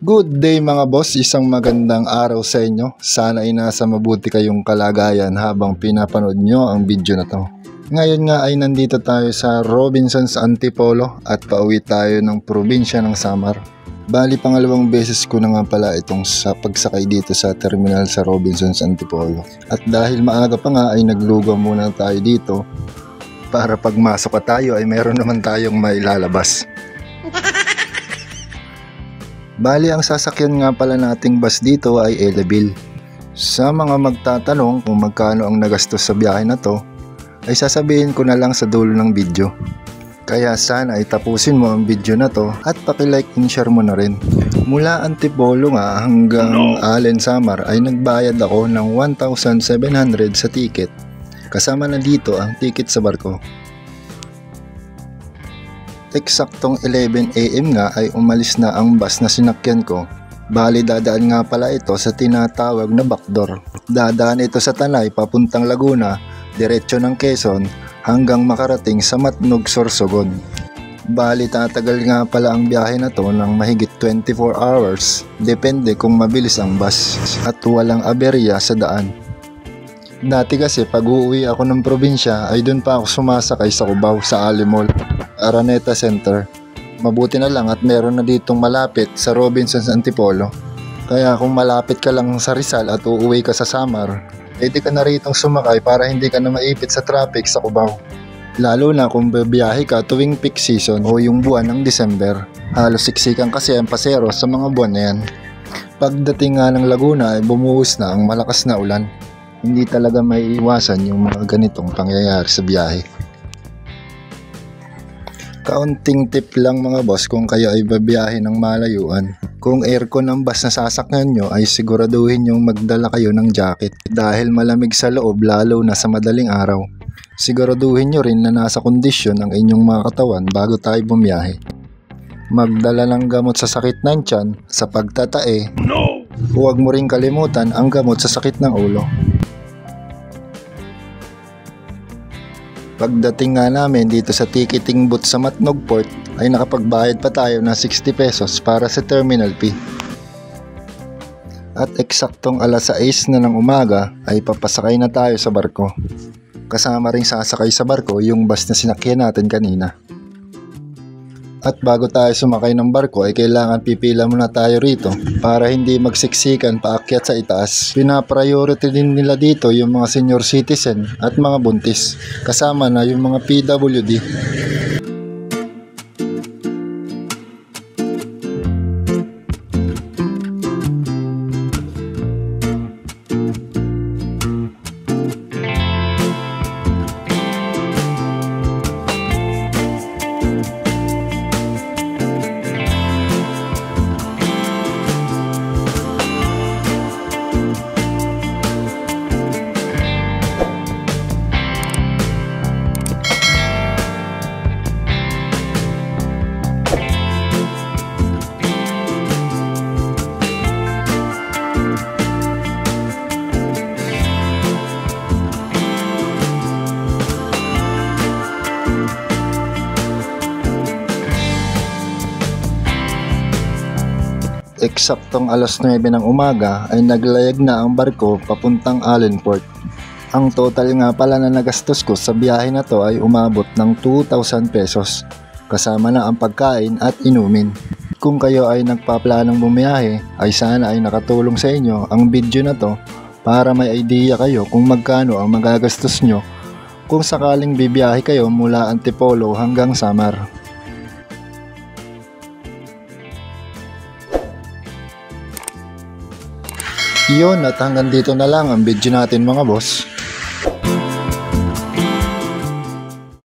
Good day mga boss, isang magandang araw sa inyo. Sana ay nasa mabuti kayong kalagayan habang pinapanood nyo ang video na to. Ngayon nga ay nandito tayo sa Robinsons Antipolo at pauwi tayo ng probinsya ng Samar. Bali pangalawang beses ko na nga pala itong pagsakay dito sa terminal sa Robinsons Antipolo. At dahil maaga pa nga ay naglugaw muna tayo dito para pagmasok pa tayo ay meron naman tayong mailalabas. Bali ang sasakyan nga pala nating bus dito ay Eleville. Sa mga magtatanong kung magkano ang nagastos sa biyahe na to, ay sasabihin ko na lang sa dulo ng video. Kaya sana ay tapusin mo ang video na to at paki-like and share mo na rin. Mula Antipolo nga hanggang Allen Samar ay nagbayad ako ng 1,700 sa ticket. Kasama na dito ang ticket sa barko. Eksaktong 11 AM nga ay umalis na ang bus na sinakyan ko. Bali dadaan nga pala ito sa tinatawag na backdoor. Dadaan ito sa Tanay papuntang Laguna, diretso ng Quezon hanggang makarating sa Matnog, Sorsogon. Bali tatagal nga pala ang biyahe na to ng mahigit 24 hours. Depende kung mabilis ang bus at walang aberya sa daan. Dati kasi pag uuwi ako ng probinsya ay doon pa ako sumasakay sa Cubao sa Ali Mall, Araneta Center. Mabuti na lang at meron na ditong malapit sa Robinsons Antipolo. Kaya kung malapit ka lang sa Rizal at uuwi ka sa Samar, pwede ka na ritong sumakay para hindi ka na maipit sa traffic sa Cubao. Lalo na kung bibiyahe ka tuwing peak season o yung buwan ng December. Halos siksikan kasi ang pasero sa mga buwan na yan. Pagdating nga ng Laguna ay bumuhos na ang malakas na ulan. Hindi talaga may iwasan yung mga ganitong pangyayari sa biyahe. Kaunting tip lang mga boss kung kayo ay babiyahe ng malayuan. Kung aircon ang bus na sasakyan nyo ay siguraduhin yung magdala kayo ng jacket dahil malamig sa loob lalo na sa madaling araw. Siguraduhin nyo rin na nasa kondisyon ang inyong mga katawan bago tayo bumiyahe. Magdala ng gamot sa sakit ng tiyan, sa pagtatae. Huwag mo rin kalimutan ang gamot sa sakit ng ulo. Pagdating nga namin dito sa ticketing booth sa Matnog Port ay nakapagbayad pa tayo ng 60 pesos para sa terminal fee. At eksaktong alas 6 na ng umaga ay papasakay na tayo sa barko. Kasama ring sasakay sa barko yung bus na sinakyan natin kanina. At bago tayo sumakay ng barko ay kailangan pipila muna tayo rito para hindi magsiksikan paakyat sa itaas. Pinapriority din nila dito yung mga senior citizen at mga buntis, kasama na yung mga PWD. Eksaktong alas 9 ng umaga ay naglayag na ang barko papuntang Allen Port. Ang total nga pala na nagastos ko sa biyahe na to ay umabot ng 2,000 pesos. Kasama na ang pagkain at inumin. Kung kayo ay nagpaplanong bumiyahe ay sana ay nakatulong sa inyo ang video na to para may idea kayo kung magkano ang magagastos nyo kung sakaling bibiyahe kayo mula Antipolo hanggang Samar. Yun at hanggang dito na lang ang video natin mga boss.